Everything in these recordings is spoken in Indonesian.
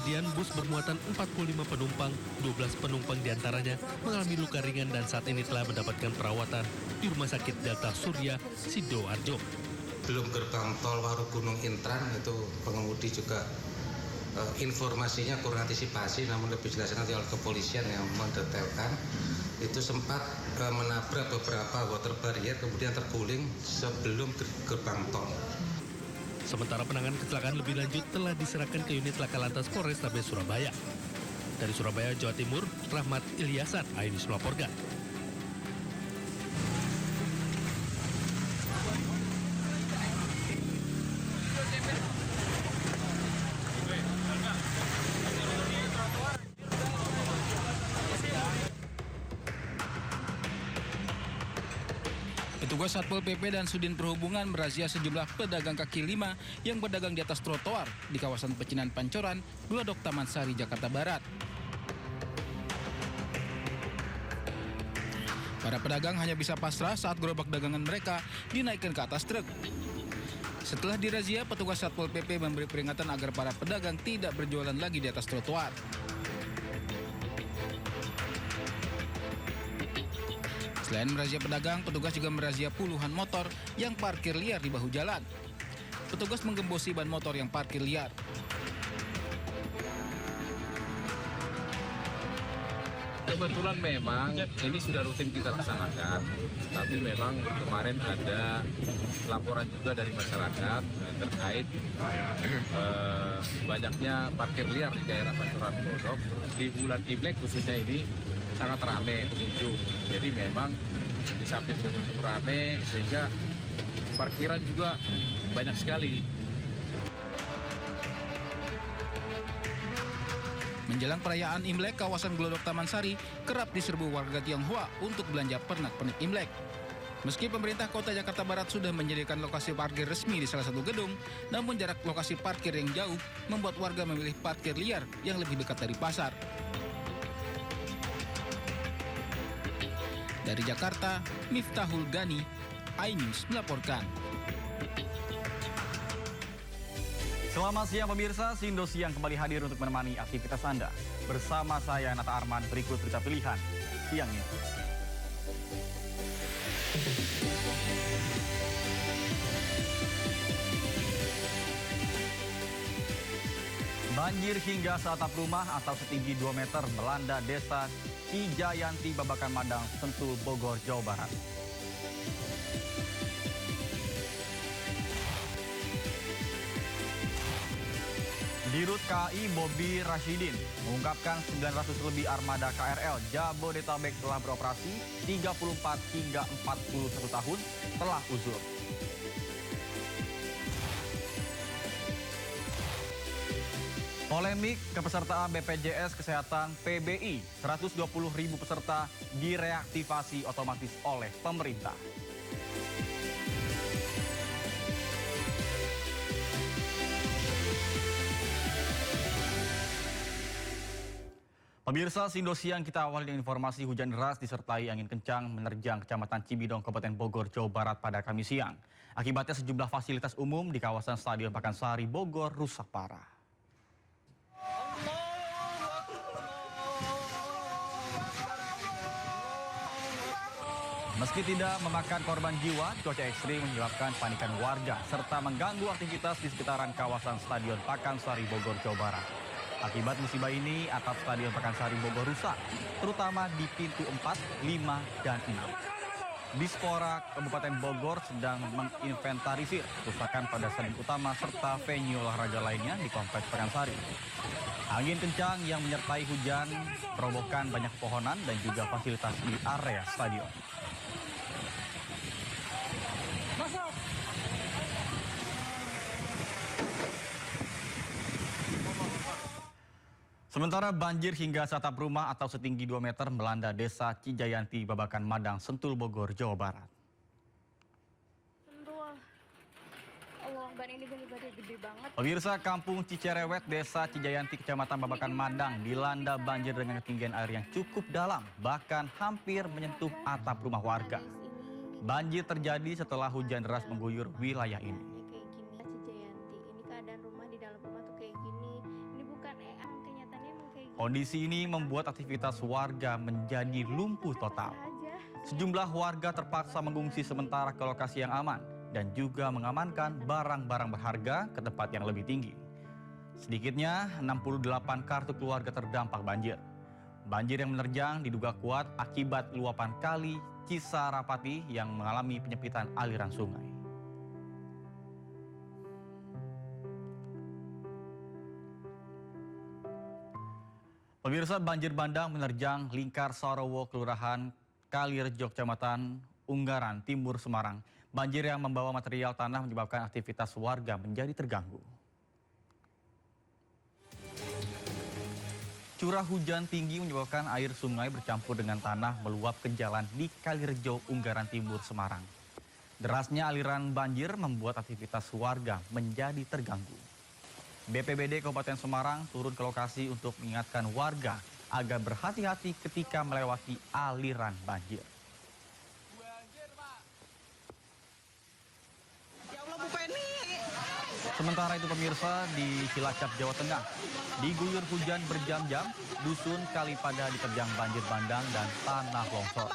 kejadian, bus bermuatan 45 penumpang, 12 penumpang diantaranya mengalami luka ringan dan saat ini telah mendapatkan perawatan di Rumah Sakit Delta Surya, Sidoarjo. Belum gerbang tol Warugunung Intran, itu pengemudi juga informasinya kurang antisipasi, namun lebih jelasnya nanti oleh kepolisian yang mendetailkan. Itu sempat menabrak beberapa water barrier, kemudian terguling sebelum gerbang tol. Sementara penanganan kecelakaan lebih lanjut telah diserahkan ke unit Laka Lantas Polrestabes Surabaya. Dari Surabaya, Jawa Timur, Rahmat Ilyasan, Ainus melaporkan. Petugas Satpol PP dan Sudin Perhubungan merazia sejumlah pedagang kaki lima yang berdagang di atas trotoar di kawasan Pecinan Pancoran, Glodok Taman Sari, Jakarta Barat. Para pedagang hanya bisa pasrah saat gerobak dagangan mereka dinaikkan ke atas truk. Setelah dirazia, petugas Satpol PP memberi peringatan agar para pedagang tidak berjualan lagi di atas trotoar. Selain merazia pedagang, petugas juga merazia puluhan motor yang parkir liar di bahu jalan. Petugas menggembosi ban motor yang parkir liar. Kebetulan memang ini sudah rutin kita laksanakan, tapi memang kemarin ada laporan juga dari masyarakat terkait banyaknya parkir liar di daerah Pancoran Glodok. Di bulan Imlek khususnya ini sangat ramai pengunjung. Jadi memang di samping pengunjung ramai sehingga parkiran juga banyak sekali. Menjelang perayaan Imlek, kawasan Glodok Taman Sari kerap diserbu warga Tionghoa untuk belanja pernak-pernik Imlek. Meski pemerintah Kota Jakarta Barat sudah menyediakan lokasi parkir resmi di salah satu gedung, namun jarak lokasi parkir yang jauh membuat warga memilih parkir liar yang lebih dekat dari pasar. Dari Jakarta, Miftahul Gani, iNews melaporkan. Selamat siang pemirsa, Sindo Siang kembali hadir untuk menemani aktivitas Anda. Bersama saya Nata Arman, berikut berita pilihan siang ini. Banjir hingga seatap rumah atau setinggi 2 meter melanda desa Cijayanti, Babakan Madang, Sentul, Bogor, Jawa Barat. Dirut KAI Bobi Rashidin mengungkapkan 900 lebih armada KRL Jabodetabek telah beroperasi 34 hingga 41 tahun telah uzur. Polemik kepesertaan BPJS Kesehatan PBI, 120.000 peserta direaktivasi otomatis oleh pemerintah. Pemirsa, Sindo Siang kita awali dengan informasi hujan deras disertai angin kencang menerjang Kecamatan Cibidong, Kabupaten Bogor, Jawa Barat pada Kamis siang. Akibatnya sejumlah fasilitas umum di kawasan Stadion Pakansari, Bogor rusak parah. Meski tidak memakan korban jiwa, cuaca ekstrim menyebabkan panikan warga serta mengganggu aktivitas di sekitaran kawasan Stadion Pakansari, Bogor, Jawa Barat. Akibat musibah ini, atap Stadion Pakansari Bogor rusak, terutama di pintu 4, 5, dan 6. Dispora Kabupaten Bogor sedang menginventarisir kerusakan pada stadion utama serta venue olahraga lainnya di Kompleks Pakansari. Angin kencang yang menyertai hujan merobohkan banyak pohonan dan juga fasilitas di area stadion. Sementara banjir hingga seatap rumah atau setinggi 2 meter melanda desa Cijayanti, Babakan Madang, Sentul, Bogor, Jawa Barat. Pemirsa, Kampung Cicerewet, Desa Cijayanti, Kecamatan Babakan Madang dilanda banjir dengan ketinggian air yang cukup dalam, bahkan hampir menyentuh atap rumah warga. Banjir terjadi setelah hujan deras mengguyur wilayah ini. Kayak gini, Cijayanti, ini keadaan rumah di dalam rumah tuh kayak gini. Ini bukan eyang Kondisi ini membuat aktivitas warga menjadi lumpuh total. Sejumlah warga terpaksa mengungsi sementara ke lokasi yang aman dan juga mengamankan barang-barang berharga ke tempat yang lebih tinggi. Sedikitnya 68 kartu keluarga terdampak banjir. Banjir yang menerjang diduga kuat akibat luapan kali Cisarapati yang mengalami penyempitan aliran sungai. Pemirsa, banjir bandang menerjang Lingkar Sarowo, Kelurahan Kalirejo, Kecamatan Unggaran Timur, Semarang. Banjir yang membawa material tanah menyebabkan aktivitas warga menjadi terganggu. Curah hujan tinggi menyebabkan air sungai bercampur dengan tanah meluap ke jalan di Kalirejo, Unggaran Timur, Semarang. Derasnya aliran banjir membuat aktivitas warga menjadi terganggu. BPBD Kabupaten Semarang turun ke lokasi untuk mengingatkan warga agar berhati-hati ketika melewati aliran banjir. Sementara itu pemirsa, di Cilacap, Jawa Tengah, diguyur hujan berjam-jam, dusun Kalipada diterjang banjir bandang dan tanah longsor.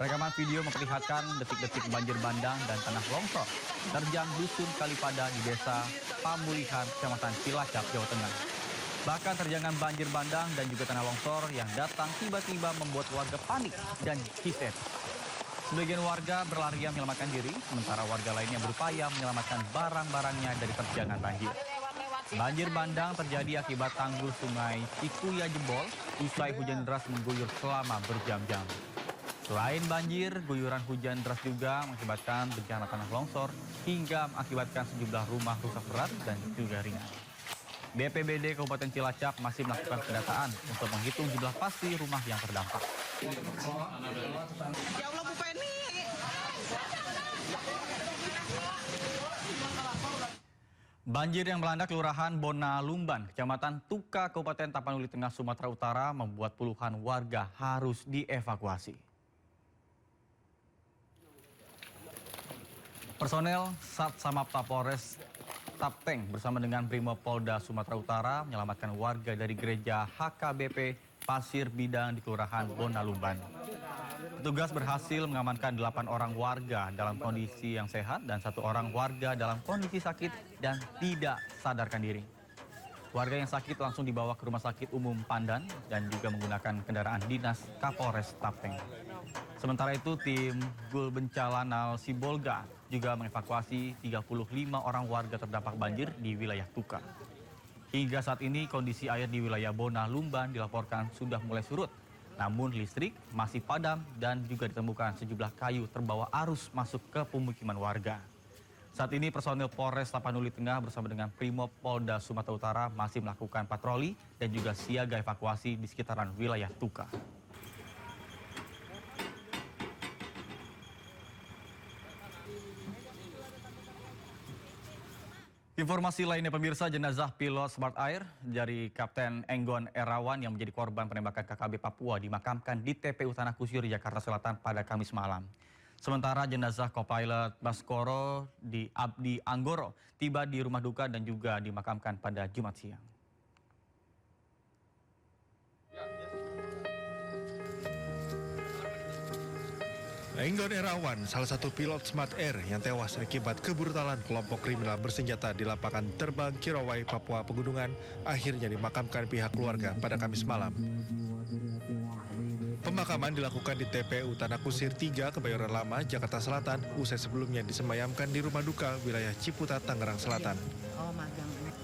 Rekaman video memperlihatkan detik-detik banjir bandang dan tanah longsor terjang dusun Kalipada di Desa Pamulihan, Kecamatan Cilacap, Jawa Tengah. Bahkan terjangan banjir bandang dan juga tanah longsor yang datang tiba-tiba membuat warga panik dan histeris. Sebagian warga berlarian menyelamatkan diri, sementara warga lainnya berupaya menyelamatkan barang-barangnya dari terjangan banjir. Banjir bandang terjadi akibat tanggul sungai Cikuya jebol usai hujan deras mengguyur selama berjam-jam. Selain banjir, guyuran hujan deras juga mengakibatkan bencana tanah longsor hingga mengakibatkan sejumlah rumah rusak berat dan juga ringan. BPBD Kabupaten Cilacap masih melakukan pendataan untuk menghitung jumlah pasti rumah yang terdampak. Banjir yang melanda Kelurahan Bonalumban, Kecamatan Tuka, Kabupaten Tapanuli Tengah, Sumatera Utara membuat puluhan warga harus dievakuasi. Personel Satsamapta Polres Tapteng bersama dengan Brimopolda Sumatera Utara menyelamatkan warga dari gereja HKBP Pasir Bidang di Kelurahan Bonalumban. Petugas berhasil mengamankan 8 orang warga dalam kondisi yang sehat dan 1 orang warga dalam kondisi sakit dan tidak sadarkan diri. Warga yang sakit langsung dibawa ke Rumah Sakit Umum Pandan dan juga menggunakan kendaraan dinas Kapolres Tapteng. Sementara itu, tim Gul Bencalanal Sibolga juga mengevakuasi 35 orang warga terdampak banjir di wilayah Tuka. Hingga saat ini kondisi air di wilayah Bonalumban dilaporkan sudah mulai surut. Namun listrik masih padam dan juga ditemukan sejumlah kayu terbawa arus masuk ke pemukiman warga. Saat ini personil Polres Tapanuli Tengah bersama dengan Brimopolda Sumatera Utara masih melakukan patroli dan juga siaga evakuasi di sekitaran wilayah Tuka. Informasi lainnya pemirsa, jenazah pilot Smart Air dari Kapten Enggon Erawan yang menjadi korban penembakan KKB Papua dimakamkan di TPU Tanah Kusir, Jakarta Selatan pada Kamis malam. Sementara jenazah Kopilot Baskoro di Abdi Anggoro tiba di rumah duka dan juga dimakamkan pada Jumat siang. Enggon Erawan, salah satu pilot Smart Air yang tewas akibat kebrutalan kelompok kriminal bersenjata di lapangan terbang Kirawai, Papua Pegunungan, akhirnya dimakamkan pihak keluarga pada Kamis malam. Pemakaman dilakukan di TPU Tanah Kusir 3, Kebayoran Lama, Jakarta Selatan, usai sebelumnya disemayamkan di rumah duka wilayah Ciputat, Tangerang Selatan.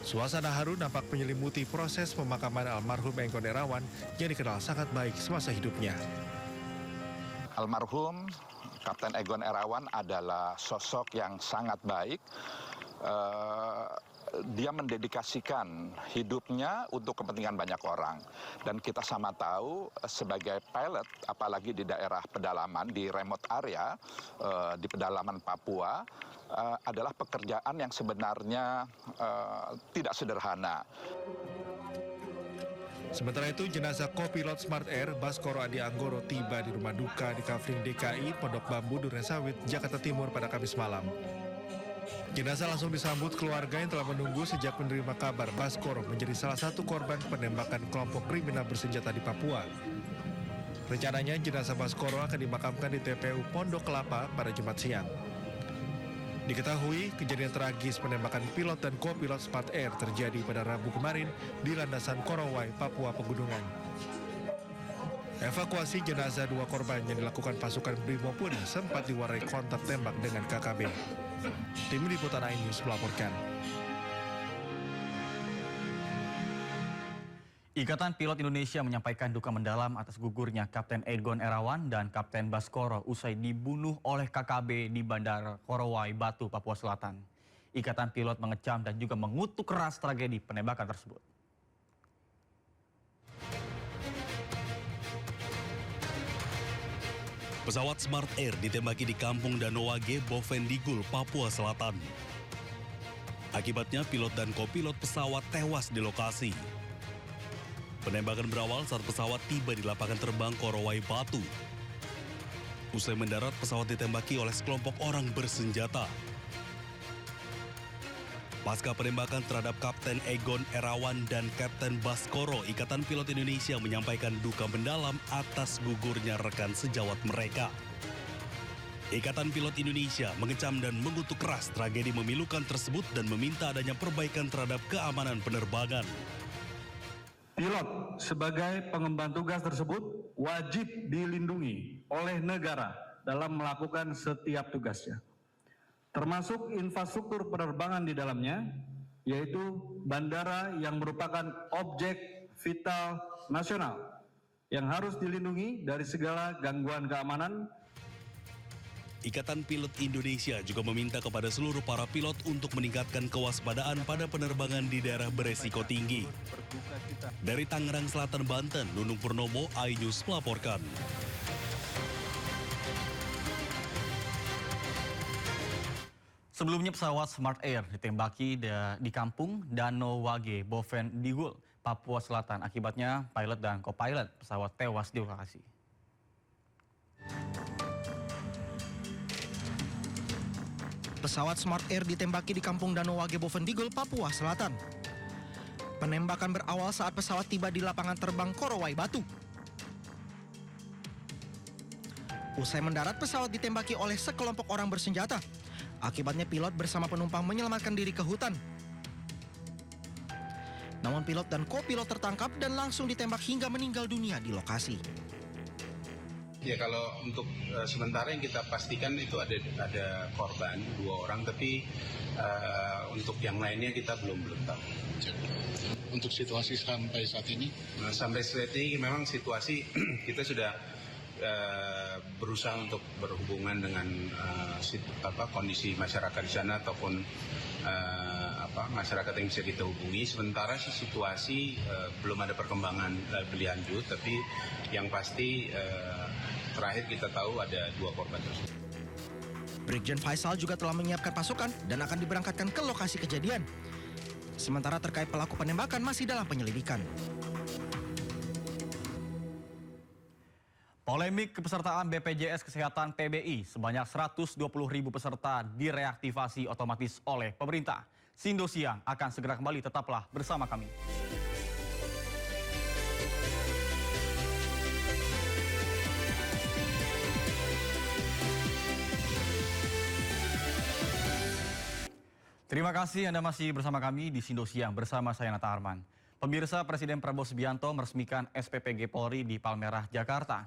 Suasana haru nampak menyelimuti proses pemakaman almarhum Enggon Erawan yang dikenal sangat baik semasa hidupnya. Almarhum Kapten Enggon Erawan adalah sosok yang sangat baik. Dia mendedikasikan hidupnya untuk kepentingan banyak orang. Dan kita sama tahu sebagai pilot, apalagi di daerah pedalaman, di remote area, di pedalaman Papua, adalah pekerjaan yang sebenarnya tidak sederhana. Sementara itu, jenazah kopilot Smart Air Baskoro Adi Anggoro tiba di rumah duka di Kafling DKI, Pondok Bambu, Durensawit, Jakarta Timur pada Kamis malam. Jenazah langsung disambut keluarga yang telah menunggu sejak menerima kabar Baskoro menjadi salah satu korban penembakan kelompok kriminal bersenjata di Papua. Rencananya jenazah Baskoro akan dimakamkan di TPU Pondok Kelapa pada Jumat siang. Diketahui kejadian tragis penembakan pilot dan kopilot Smart Air terjadi pada Rabu kemarin di landasan Korowai, Papua Pegunungan. Evakuasi jenazah 2 korban yang dilakukan pasukan Brimob pun sempat diwarnai kontak tembak dengan KKB. Tim Liputan iNews melaporkan. Ikatan Pilot Indonesia menyampaikan duka mendalam atas gugurnya Kapten Egon Erawan dan Kapten Baskoro usai dibunuh oleh KKB di Bandara Korowai, Batu, Papua Selatan. Ikatan Pilot mengecam dan juga mengutuk keras tragedi penembakan tersebut. Pesawat Smart Air ditembaki di Kampung Danowage, Bovendigul, Papua Selatan. Akibatnya pilot dan kopilot pesawat tewas di lokasi. Penembakan berawal saat pesawat tiba di lapangan terbang Korowai, Batu. Usai mendarat, pesawat ditembaki oleh sekelompok orang bersenjata. Pasca penembakan terhadap Kapten Egon Erawan dan Kapten Baskoro, Ikatan Pilot Indonesia menyampaikan duka mendalam atas gugurnya rekan sejawat mereka. Ikatan Pilot Indonesia mengecam dan mengutuk keras tragedi memilukan tersebut dan meminta adanya perbaikan terhadap keamanan penerbangan. Pilot sebagai pengemban tugas tersebut wajib dilindungi oleh negara dalam melakukan setiap tugasnya, termasuk infrastruktur penerbangan di dalamnya, yaitu bandara yang merupakan objek vital nasional yang harus dilindungi dari segala gangguan keamanan. Ikatan Pilot Indonesia juga meminta kepada seluruh para pilot untuk meningkatkan kewaspadaan pada penerbangan di daerah beresiko tinggi. Dari Tangerang Selatan, Banten, Nunung Purnomo, iNews melaporkan. Sebelumnya pesawat Smart Air ditembaki di Kampung Danowage, Bovendigul, Papua Selatan. Akibatnya pilot dan co-pilot pesawat tewas di lokasi. Pesawat Smart Air ditembaki di Kampung Danowage, Bovendigul, Papua Selatan. Penembakan berawal saat pesawat tiba di lapangan terbang Korowai, Batu. Usai mendarat, pesawat ditembaki oleh sekelompok orang bersenjata. Akibatnya pilot bersama penumpang menyelamatkan diri ke hutan. Namun pilot dan kopilot tertangkap dan langsung ditembak hingga meninggal dunia di lokasi. Ya, kalau untuk sementara yang kita pastikan itu ada korban 2 orang, tapi untuk yang lainnya kita belum tahu. Untuk situasi sampai saat ini? Sampai saat ini memang situasi kita sudah berusaha untuk berhubungan dengan kondisi masyarakat di sana ataupun masyarakat yang bisa kita hubungi. Sementara situasi belum ada perkembangan lebih lanjut, tapi yang pasti terakhir kita tahu ada 2 korban tersebut. Brigjen Faisal juga telah menyiapkan pasukan dan akan diberangkatkan ke lokasi kejadian. Sementara terkait pelaku penembakan masih dalam penyelidikan. Polemik kepesertaan BPJS Kesehatan PBI sebanyak 120.000 peserta direaktivasi otomatis oleh pemerintah. Sindo Siang akan segera kembali, tetaplah bersama kami. Terima kasih Anda masih bersama kami di Sindo Siang bersama saya Nata Arman. Pemirsa, Presiden Prabowo Subianto meresmikan SPPG Polri di Palmerah, Jakarta.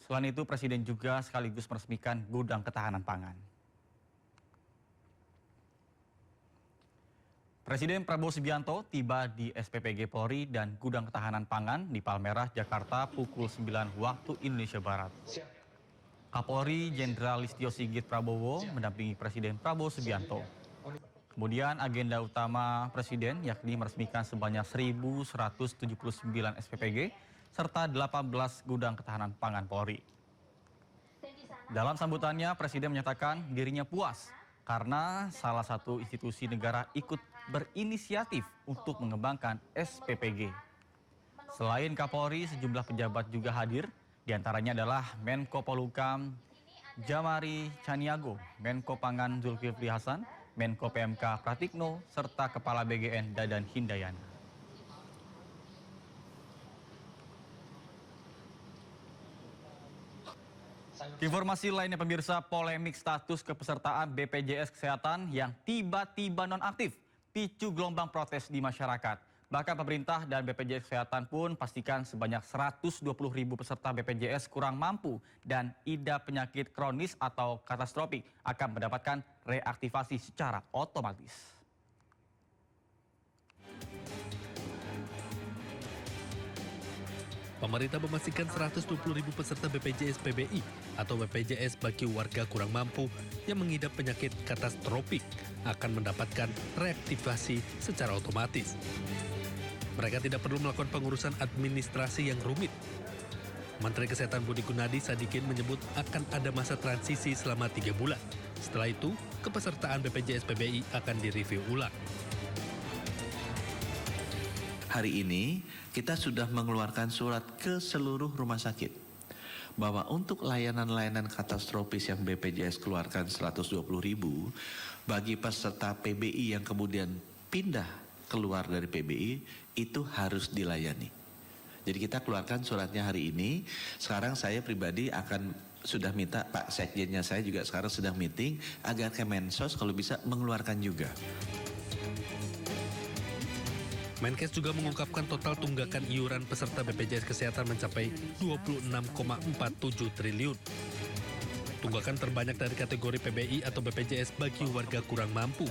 Selain itu, Presiden juga sekaligus meresmikan gudang ketahanan pangan. Presiden Prabowo Subianto tiba di SPPG Polri dan gudang ketahanan pangan di Palmerah, Jakarta pukul 9 waktu Indonesia Barat. Kapolri Jenderal Listio Sigit Prabowo mendampingi Presiden Prabowo Subianto. Kemudian agenda utama Presiden yakni meresmikan sebanyak 1.179 SPPG serta 18 gudang ketahanan pangan Polri. Dalam sambutannya, Presiden menyatakan dirinya puas karena salah satu institusi negara ikut berinisiatif untuk mengembangkan SPPG. Selain Kapolri, sejumlah pejabat juga hadir, diantaranya adalah Menko Polhukam Jamari Caniago, Menko Pangan Zulkifli Hasan, Menko PMK Pratikno, serta Kepala BGN Dadan Hindayana. Informasi lainnya pemirsa, polemik status kepesertaan BPJS Kesehatan yang tiba-tiba nonaktif picu gelombang protes di masyarakat. Bahkan pemerintah dan BPJS Kesehatan pun pastikan sebanyak 120.000 peserta BPJS kurang mampu dan idap penyakit kronis atau katastrofik akan mendapatkan reaktivasi secara otomatis. Pemerintah memastikan 120.000 peserta BPJS PBI atau BPJS bagi warga kurang mampu yang mengidap penyakit katastrofik akan mendapatkan reaktivasi secara otomatis. Mereka tidak perlu melakukan pengurusan administrasi yang rumit. Menteri Kesehatan Budi Gunadi Sadikin menyebut akan ada masa transisi selama 3 bulan. Setelah itu, kepesertaan BPJS PBI akan direview ulang. Hari ini kita sudah mengeluarkan surat ke seluruh rumah sakit bahwa untuk layanan-layanan katastrofis yang BPJS keluarkan 120.000 bagi peserta PBI yang kemudian pindah keluar dari PBI itu harus dilayani. Jadi kita keluarkan suratnya hari ini. Sekarang saya pribadi akan sudah minta Pak Sekjennya, saya juga sekarang sedang meeting agar Kemensos kalau bisa mengeluarkan juga. Menkes juga mengungkapkan total tunggakan iuran peserta BPJS Kesehatan mencapai 26,47 triliun. Tunggakan terbanyak dari kategori PBI atau BPJS bagi warga kurang mampu.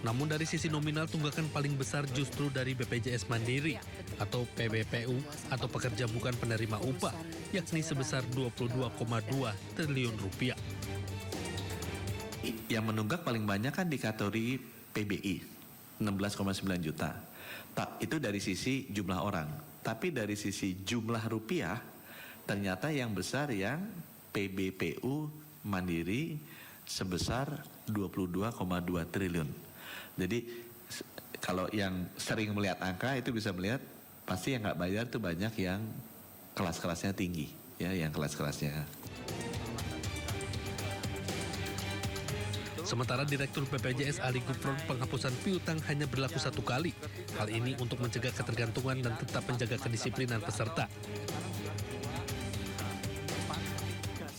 Namun dari sisi nominal tunggakan paling besar justru dari BPJS Mandiri atau PBPU atau pekerja bukan penerima upah, yakni sebesar 22,2 triliun rupiah. Yang menunggak paling banyak kan di kategori PBI. 16,9 juta. Itu dari sisi jumlah orang. Tapi dari sisi jumlah rupiah, ternyata yang besar yang PBPU Mandiri sebesar 22,2 triliun. Jadi kalau yang sering melihat angka itu bisa melihat pasti yang nggak bayar itu banyak yang kelas-kelasnya tinggi, ya, yang kelas-kelasnya. Sementara Direktur BPJS Ali Gufron penghapusan piutang hanya berlaku 1 kali. Hal ini untuk mencegah ketergantungan dan tetap menjaga kedisiplinan peserta.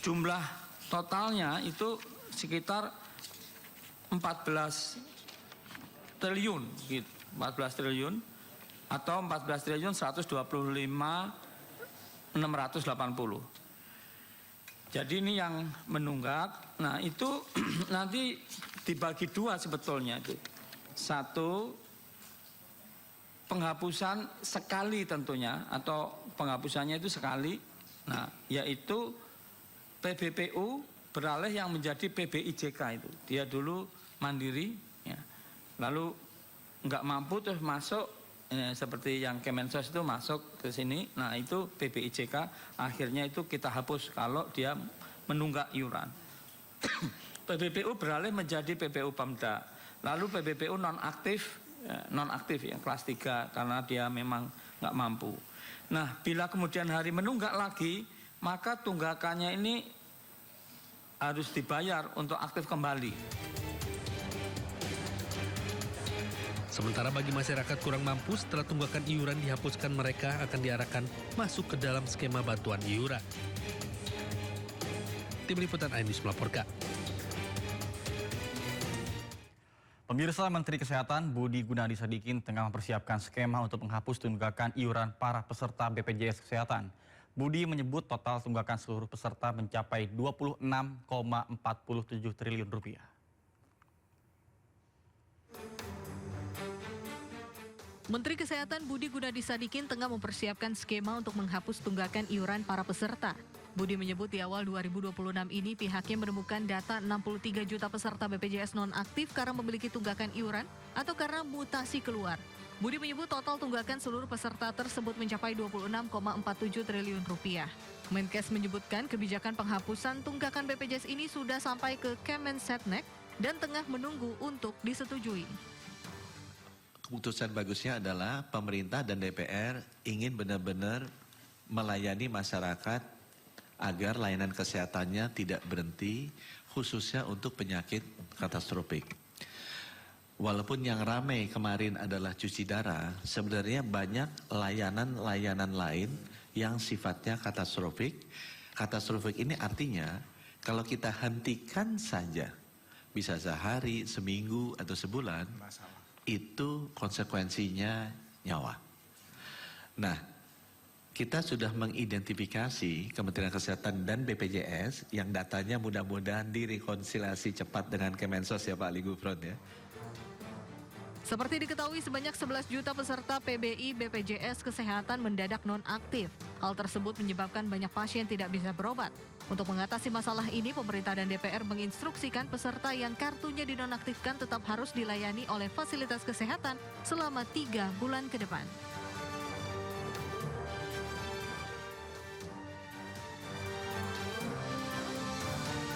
Jumlah totalnya itu sekitar 14 triliun, gitu. 14 triliun atau 14 triliun 125.680. Jadi ini yang menunggak. Nah itu nanti dibagi 2 sebetulnya itu. 1, penghapusan sekali tentunya atau penghapusannya itu sekali. Nah yaitu PBPU beralih yang menjadi PBIJK itu. Dia dulu mandiri, ya. Lalu nggak mampu terus masuk. Seperti yang Kemensos itu masuk ke sini, nah itu PBIJK akhirnya itu kita hapus kalau dia menunggak iuran. PBPU beralih menjadi PBPU Pemda, lalu PBPU nonaktif ya, kelas 3 karena dia memang nggak mampu. Nah bila kemudian hari menunggak lagi, maka tunggakannya ini harus dibayar untuk aktif kembali. Sementara bagi masyarakat kurang mampu, setelah tunggakan iuran dihapuskan, mereka akan diarahkan masuk ke dalam skema bantuan iuran. Tim Liputan iNews melaporkan. Pemirsa, Menteri Kesehatan Budi Gunadi Sadikin tengah mempersiapkan skema untuk menghapus tunggakan iuran para peserta BPJS Kesehatan. Budi menyebut total tunggakan seluruh peserta mencapai 26,47 triliun rupiah. Menteri Kesehatan Budi Gunadi Sadikin tengah mempersiapkan skema untuk menghapus tunggakan iuran para peserta. Budi menyebut di awal 2026 ini pihaknya menemukan data 63 juta peserta BPJS nonaktif karena memiliki tunggakan iuran atau karena mutasi keluar. Budi menyebut total tunggakan seluruh peserta tersebut mencapai 26,47 triliun rupiah. Menkes menyebutkan kebijakan penghapusan tunggakan BPJS ini sudah sampai ke Kemensetnek dan tengah menunggu untuk disetujui. Keputusan bagusnya adalah pemerintah dan DPR ingin benar-benar melayani masyarakat agar layanan kesehatannya tidak berhenti, khususnya untuk penyakit katastropik. Walaupun yang ramai kemarin adalah cuci darah, sebenarnya banyak layanan-layanan lain yang sifatnya katastrofik. Katastrofik ini artinya kalau kita hentikan saja, bisa sehari, seminggu, atau sebulan, itu konsekuensinya nyawa. Nah, kita sudah mengidentifikasi Kementerian Kesehatan dan BPJS yang datanya mudah-mudahan direkonsiliasi cepat dengan Kemensos ya Pak Ali Gufron ya. Seperti diketahui, sebanyak 11 juta peserta PBI BPJS Kesehatan mendadak nonaktif. Hal tersebut menyebabkan banyak pasien tidak bisa berobat. Untuk mengatasi masalah ini, pemerintah dan DPR menginstruksikan peserta yang kartunya dinonaktifkan tetap harus dilayani oleh fasilitas kesehatan selama 3 bulan ke depan.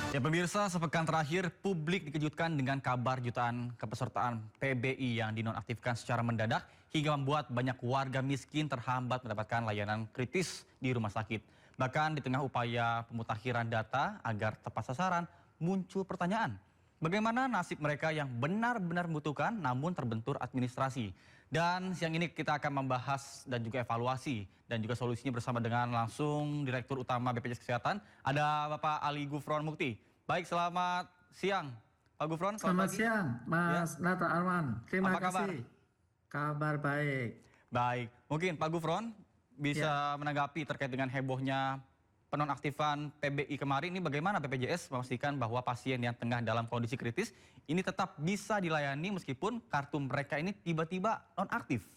Ya pemirsa, sepekan terakhir publik dikejutkan dengan kabar jutaan kepesertaan PBI yang dinonaktifkan secara mendadak hingga membuat banyak warga miskin terhambat mendapatkan layanan kritis di rumah sakit. Bahkan di tengah upaya pemutakhiran data agar tepat sasaran, muncul pertanyaan, bagaimana nasib mereka yang benar-benar membutuhkan namun terbentur administrasi? Dan siang ini kita akan membahas dan juga evaluasi dan juga solusinya bersama dengan langsung Direktur Utama BPJS Kesehatan, ada Bapak Ali Gufron Mukti. Baik, selamat siang Pak Gufron. Selamat siang Mas Nata Arman. Terima kasih. Kabar baik. Baik, mungkin Pak Gufron bisa menanggapi terkait dengan hebohnya penonaktifan PBI kemarin ini, bagaimana BPJS memastikan bahwa pasien yang tengah dalam kondisi kritis ini tetap bisa dilayani meskipun kartu mereka ini tiba-tiba nonaktif?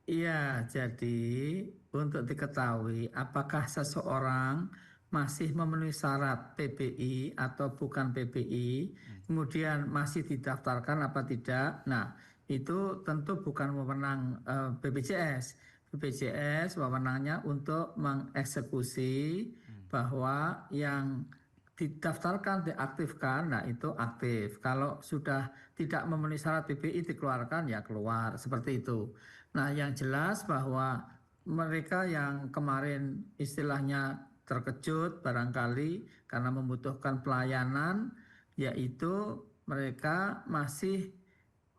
Iya, jadi untuk diketahui apakah seseorang masih memenuhi syarat PBI atau bukan PBI, kemudian masih didaftarkan apa tidak. Nah, itu tentu bukan wewenang BPJS. BPJS wewenangnya untuk mengeksekusi bahwa yang didaftarkan, diaktifkan, nah itu aktif. Kalau sudah tidak memenuhi syarat PBI dikeluarkan, ya keluar, seperti itu. Nah, yang jelas bahwa mereka yang kemarin istilahnya terkejut barangkali karena membutuhkan pelayanan, yaitu mereka masih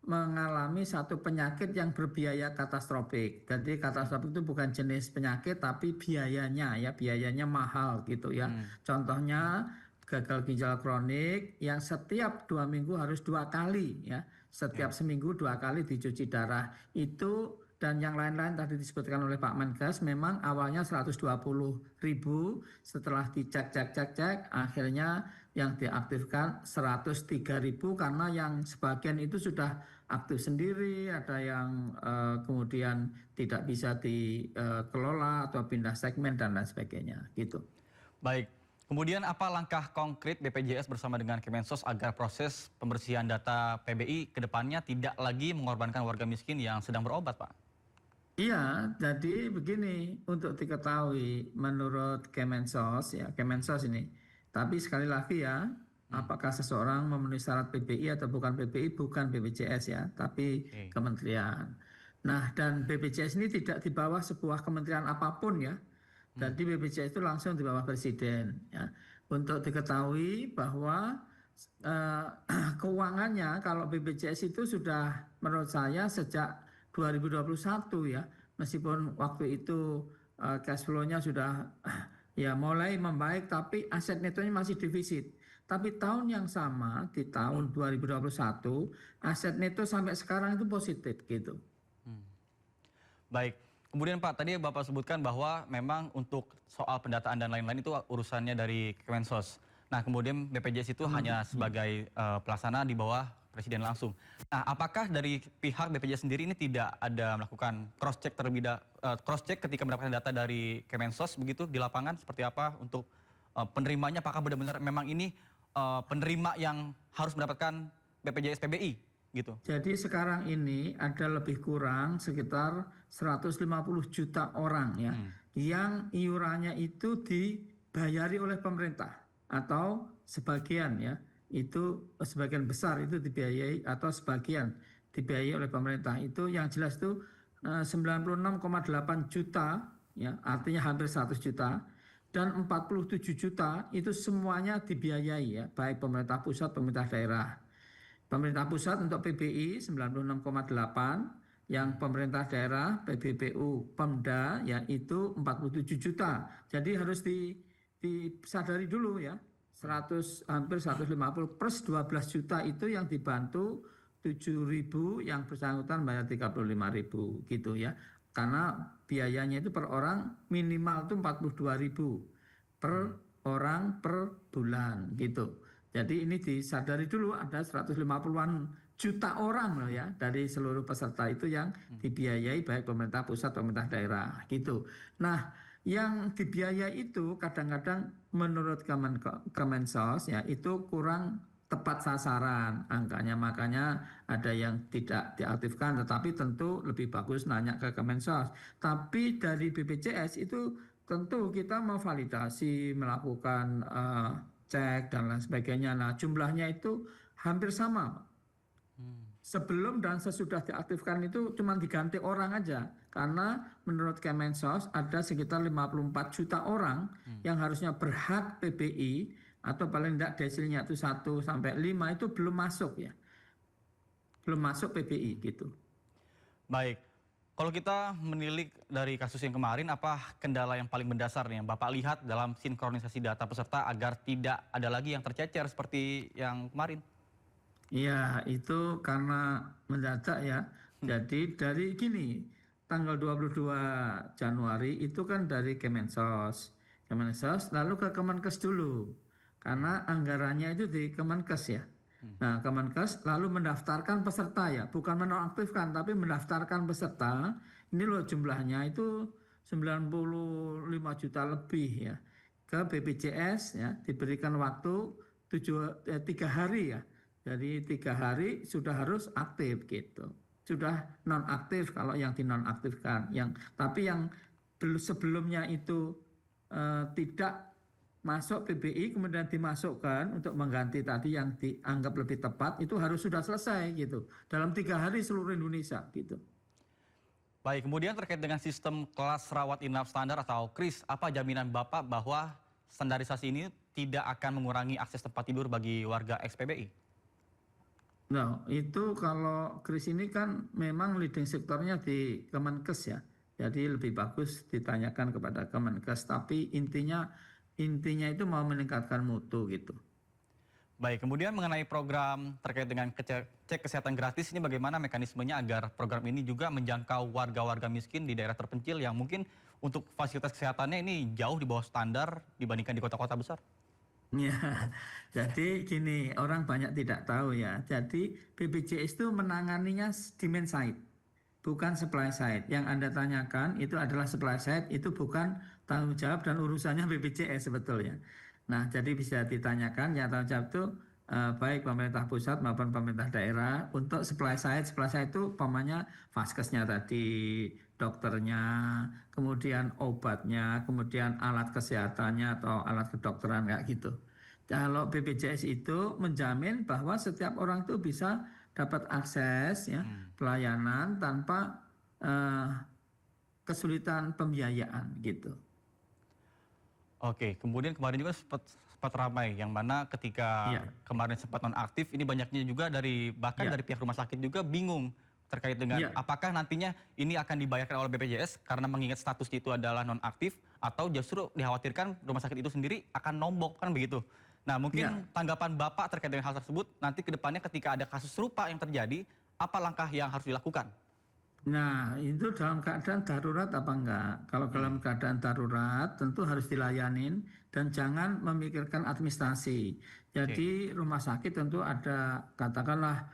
mengalami satu penyakit yang berbiaya katastropik. Jadi katastropik itu bukan jenis penyakit tapi biayanya ya, biayanya mahal gitu ya. Contohnya gagal ginjal kronik yang setiap 2 minggu harus 2 kali ya. Setiap seminggu 2 kali dicuci darah. Itu dan yang lain-lain tadi disebutkan oleh Pak Menkes memang awalnya 120.000, setelah dicek akhirnya yang diaktifkan 103.000 karena yang sebagian itu sudah aktif sendiri, ada yang kemudian tidak bisa dikelola atau pindah segmen dan lain sebagainya gitu. Baik, kemudian apa langkah konkret BPJS bersama dengan Kemensos agar proses pembersihan data PBI ke depannya tidak lagi mengorbankan warga miskin yang sedang berobat, Pak? Iya, jadi begini, untuk diketahui menurut Kemensos ya, Kemensos ini. Tapi sekali lagi ya, apakah seseorang memenuhi syarat PBI atau bukan PBI, bukan BPJS ya, tapi kementerian. Nah, dan BPJS ini tidak di bawah sebuah kementerian apapun ya. Jadi BPJS itu langsung di bawah presiden ya. Untuk diketahui bahwa keuangannya kalau BPJS itu sudah menurut saya sejak 2021 ya, meskipun waktu itu cash flow-nya sudah ya mulai membaik, tapi aset netonya masih defisit. Tapi tahun yang sama, di tahun 2021, aset neto sampai sekarang itu positif gitu. Baik, kemudian Pak, tadi Bapak sebutkan bahwa memang untuk soal pendataan dan lain-lain itu urusannya dari Kemensos. Nah, kemudian BPJS itu hanya sebagai pelaksana di bawah Presiden langsung. Nah, apakah dari pihak BPJS sendiri ini tidak ada melakukan cross-check cross-check ketika mendapatkan data dari Kemensos begitu di lapangan seperti apa untuk penerimanya? Apakah benar-benar memang ini penerima yang harus mendapatkan BPJS PBI gitu? Jadi sekarang ini ada lebih kurang sekitar 150 juta orang ya yang iurannya itu dibayari oleh pemerintah atau sebagian ya. Itu sebagian besar itu dibiayai atau sebagian dibiayai oleh pemerintah. Itu yang jelas itu 96,8 juta ya, artinya hampir 100 juta dan 47 juta itu semuanya dibiayai ya, baik pemerintah pusat, pemerintah daerah. Pemerintah pusat untuk PBI 96,8, yang pemerintah daerah, PBPU, Pemda ya itu 47 juta. Jadi harus disadari dulu ya, hampir 150 plus 12 juta itu yang dibantu 7.000, yang bersangkutan bayar 35.000 gitu ya. Karena biayanya itu per orang minimal itu 42.000 per orang per bulan gitu. Jadi ini disadari dulu ada 150-an juta orang loh ya dari seluruh peserta itu yang dibiayai baik pemerintah pusat, pemerintah daerah gitu. Nah, yang dibiayai itu kadang-kadang menurut Kemensos ya itu kurang tepat sasaran angkanya, makanya ada yang tidak diaktifkan, tetapi tentu lebih bagus nanya ke Kemensos. Tapi dari BPJS itu tentu kita memvalidasi, melakukan cek dan lain sebagainya. Nah, jumlahnya itu hampir sama. Sebelum dan sesudah diaktifkan itu cuma diganti orang aja. Karena menurut Kemensos ada sekitar 54 juta orang yang harusnya berhak PBI atau paling tidak desilnya itu 1 sampai 5 itu belum masuk ya. Belum masuk PBI gitu. Baik. Kalau kita menilik dari kasus yang kemarin, apa kendala yang paling mendasar nih yang Bapak lihat dalam sinkronisasi data peserta agar tidak ada lagi yang tercecer seperti yang kemarin? Iya, itu karena mendadak ya. Jadi dari gini, tanggal 22 Januari itu kan dari Kemensos, lalu ke Kemenkes dulu. Karena anggarannya itu di Kemenkes ya. Nah, Kemenkes lalu mendaftarkan peserta ya, bukan menonaktifkan tapi mendaftarkan peserta. Ini loh jumlahnya itu 95 juta lebih ya. Ke BPJS ya, diberikan waktu 3 hari ya. Jadi 3 hari sudah harus aktif gitu. Sudah nonaktif kalau yang dinonaktifkan. Tapi yang sebelumnya itu tidak masuk PBI kemudian dimasukkan untuk mengganti tadi yang dianggap lebih tepat itu harus sudah selesai gitu dalam 3 hari seluruh Indonesia gitu. Baik, kemudian terkait dengan sistem kelas rawat inap standar atau KRIS, apa jaminan Bapak bahwa standarisasi ini tidak akan mengurangi akses tempat tidur bagi warga ex-PBI? Nah, itu kalau KRIS ini kan memang leading sektornya di Kemenkes ya. Jadi lebih bagus ditanyakan kepada Kemenkes, tapi intinya itu mau meningkatkan mutu gitu. Baik, kemudian mengenai program terkait dengan cek kesehatan gratis ini bagaimana mekanismenya agar program ini juga menjangkau warga-warga miskin di daerah terpencil yang mungkin untuk fasilitas kesehatannya ini jauh di bawah standar dibandingkan di kota-kota besar? Ya, jadi gini, orang banyak tidak tahu ya. Jadi BPJS itu menanganinya demand side, bukan supply side. Yang Anda tanyakan itu adalah supply side, itu bukan tanggung jawab dan urusannya BPJS sebetulnya. Nah, jadi bisa ditanyakan ya tanggung jawab itu baik pemerintah pusat maupun pemerintah daerah untuk supply side. Supply side itu umpamanya vaskesnya tadi, dokternya, kemudian obatnya, kemudian alat kesehatannya atau alat kedokteran kayak gitu. Kalau BPJS itu menjamin bahwa setiap orang itu bisa dapat akses ya pelayanan tanpa kesulitan pembiayaan gitu. Oke, kemudian kemarin juga sempat ramai yang mana ketika kemarin sempat nonaktif ini banyaknya juga dari pihak rumah sakit juga bingung terkait dengan apakah nantinya ini akan dibayarkan oleh BPJS karena mengingat statusnya itu adalah nonaktif atau justru dikhawatirkan rumah sakit itu sendiri akan nombok kan begitu. Nah, mungkin tanggapan Bapak terkait dengan hal tersebut nanti ke depannya ketika ada kasus serupa yang terjadi, apa langkah yang harus dilakukan? Nah, itu dalam keadaan darurat apa enggak? Kalau dalam keadaan darurat tentu harus dilayanin dan jangan memikirkan administrasi. Jadi rumah sakit tentu ada katakanlah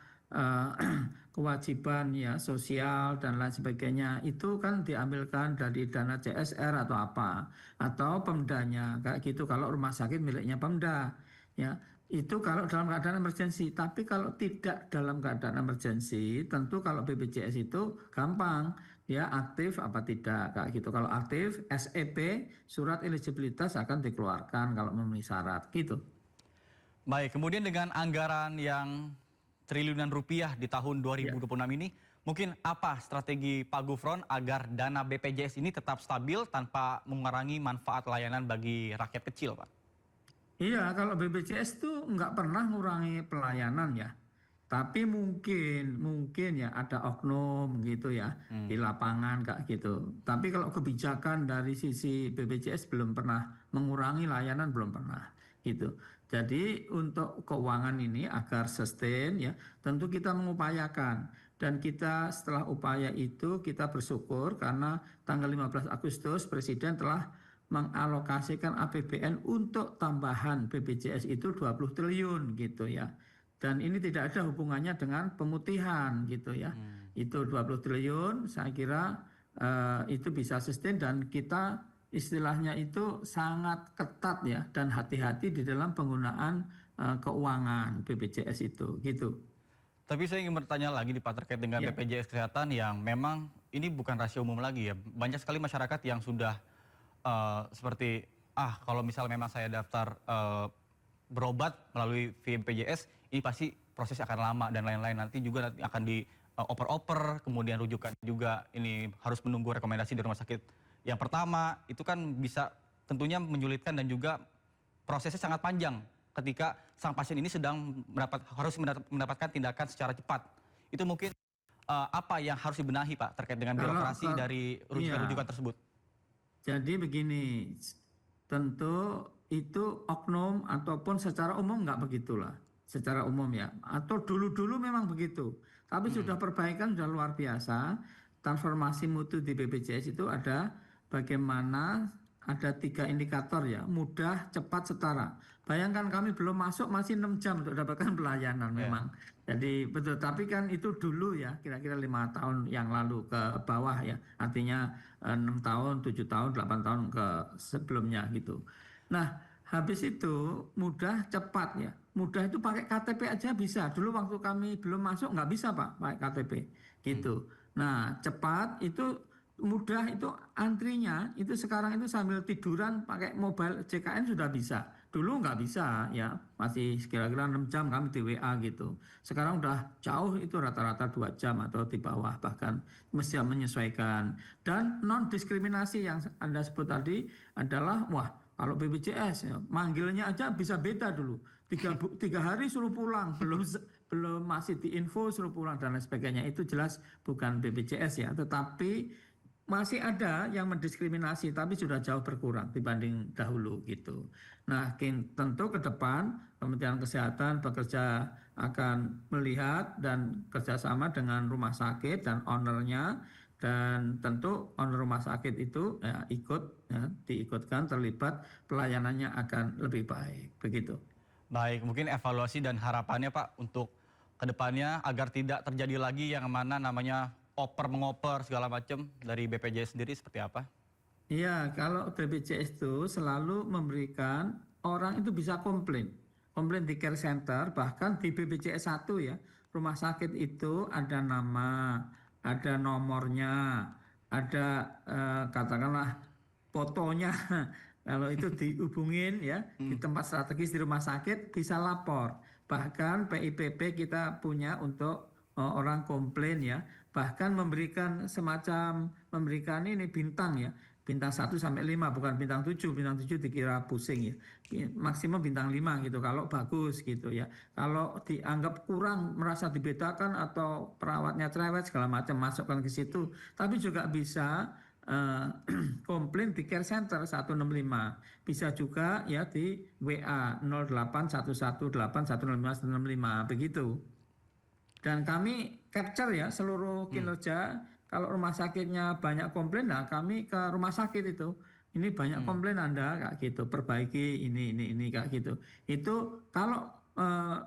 kewajiban ya sosial dan lain sebagainya. Itu kan diambilkan dari dana CSR atau apa atau Pemdanya kayak gitu kalau rumah sakit miliknya Pemda ya. Itu kalau dalam keadaan emergensi, tapi kalau tidak dalam keadaan emergensi, tentu kalau BPJS itu gampang, ya aktif apa tidak, kayak gitu. Kalau aktif, SEP, surat eligibilitas akan dikeluarkan kalau memenuhi syarat, gitu. Baik, kemudian dengan anggaran yang triliunan rupiah di tahun 2026 ini, Mungkin apa strategi Pak Gufron agar dana BPJS ini tetap stabil tanpa mengurangi manfaat layanan bagi rakyat kecil, Pak? Iya, kalau BPJS itu nggak pernah ngurangi pelayanan ya. Tapi mungkin ya ada oknum gitu ya di lapangan kayak gitu. Tapi kalau kebijakan dari sisi BPJS belum pernah mengurangi layanan, belum pernah gitu. Jadi untuk keuangan ini agar sustain ya, tentu kita mengupayakan. Dan kita setelah upaya itu kita bersyukur karena tanggal 15 Agustus Presiden telah mengalokasikan APBN untuk tambahan BPJS itu 20 triliun gitu ya. Dan ini tidak ada hubungannya dengan pemutihan gitu ya. Itu 20 triliun saya kira itu bisa sustain dan kita istilahnya itu sangat ketat ya dan hati-hati di dalam penggunaan keuangan BPJS itu gitu. Tapi saya ingin bertanya lagi nih Pak terkait dengan BPJS Kesehatan yang memang ini bukan rahasia umum lagi ya. Banyak sekali masyarakat yang sudah seperti kalau misal memang saya daftar berobat melalui BPJS ini pasti proses akan lama dan lain-lain. Nanti juga akan dioper-oper, kemudian rujukan juga ini harus menunggu rekomendasi dari rumah sakit yang pertama. Itu kan bisa tentunya menyulitkan dan juga prosesnya sangat panjang ketika sang pasien ini harus mendapatkan tindakan secara cepat. Itu mungkin apa yang harus dibenahi Pak terkait dengan birokrasi dari rujukan tersebut? Jadi begini, tentu itu oknum ataupun secara umum nggak begitulah. Secara umum ya, atau dulu-dulu memang begitu. Tapi sudah perbaikan sudah luar biasa. Transformasi mutu di BPJS itu ada bagaimana ada 3 indikator ya, mudah, cepat, setara. Bayangkan kami belum masuk masih 6 jam untuk dapatkan pelayanan memang. Jadi betul, tapi kan itu dulu ya, kira-kira 5 tahun yang lalu ke bawah ya. Artinya 6 tahun, 7 tahun, 8 tahun ke sebelumnya gitu. Nah, habis itu mudah, cepat ya. Mudah itu pakai KTP aja bisa. Dulu waktu kami belum masuk nggak bisa Pak pakai KTP gitu. Nah, cepat itu mudah itu antrinya itu sekarang itu sambil tiduran pakai mobile JKN sudah bisa. Dulu nggak bisa ya, masih kira-kira 6 jam kami di WA gitu. Sekarang udah jauh itu rata-rata 2 jam atau di bawah bahkan mesti menyesuaikan. Dan non diskriminasi yang Anda sebut tadi adalah kalau BPJS ya, manggilnya aja bisa beda dulu. 3 hari suruh pulang, belum masih diinfo suruh pulang dan lain sebagainya. Itu jelas bukan BPJS ya, tetapi masih ada yang mendiskriminasi tapi sudah jauh berkurang dibanding dahulu gitu. Nah, tentu ke depan Kementerian Kesehatan bekerja akan melihat dan kerjasama dengan rumah sakit dan ownernya. Dan tentu owner rumah sakit itu diikutkan terlibat pelayanannya akan lebih baik begitu. Baik, mungkin evaluasi dan harapannya Pak untuk kedepannya agar tidak terjadi lagi yang mana namanya oper-mengoper segala macam dari BPJS sendiri seperti apa? Iya, kalau BPJS itu selalu memberikan orang itu bisa komplain di care center, bahkan di BPJS 1 ya, rumah sakit itu ada nama, ada nomornya, ada katakanlah fotonya. Kalau itu dihubungin ya di tempat strategis di rumah sakit bisa lapor. Bahkan PIPP kita punya untuk orang komplain ya, bahkan memberikan ini bintang ya. Bintang 1 sampai 5 bukan bintang 7. Bintang 7 dikira pusing ya. Maksimum bintang 5 gitu kalau bagus gitu ya. Kalau dianggap kurang merasa dibedakan atau perawatnya cerewet segala macam masukkan ke situ. Tapi juga bisa komplain di care center 165. Bisa juga ya di WA 08118105 begitu. Dan kami capture ya seluruh kinerja. Kalau rumah sakitnya banyak komplain, nah kami ke rumah sakit itu. Ini banyak komplain Anda kayak gitu, perbaiki ini kayak gitu. Itu kalau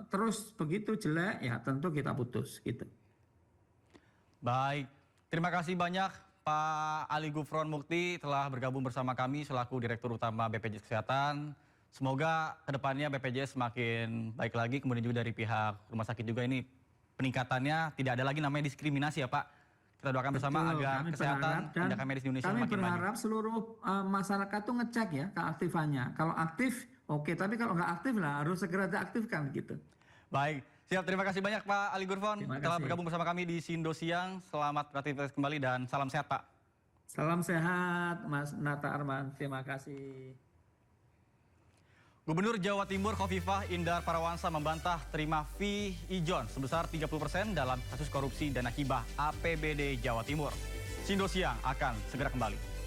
terus begitu jelek ya tentu kita putus gitu. Baik, terima kasih banyak Pak Ali Gufron Mukti telah bergabung bersama kami selaku Direktur Utama BPJS Kesehatan. Semoga kedepannya BPJS semakin baik lagi, kemudian juga dari pihak rumah sakit juga ini peningkatannya tidak ada lagi namanya diskriminasi ya Pak. Kita doakan bersama agar kesehatan tindakan medis di Indonesia kami semakin berharap banyak. Seluruh masyarakat tuh ngecek ya keaktifannya. Kalau aktif oke, tapi kalau nggak aktif lah harus segera diaktifkan gitu. Baik, Siap, terima kasih banyak Pak Ali Gurfon telah bergabung bersama kami di Sindo Siang. Selamat beraktivitas kembali dan salam sehat Pak. Salam sehat Mas Nata Arman, terima kasih. Gubernur Jawa Timur Khofifah Indar Parawansa membantah terima fee ijon sebesar 30% dalam kasus korupsi dana hibah APBD Jawa Timur. Sindo Siang akan segera kembali.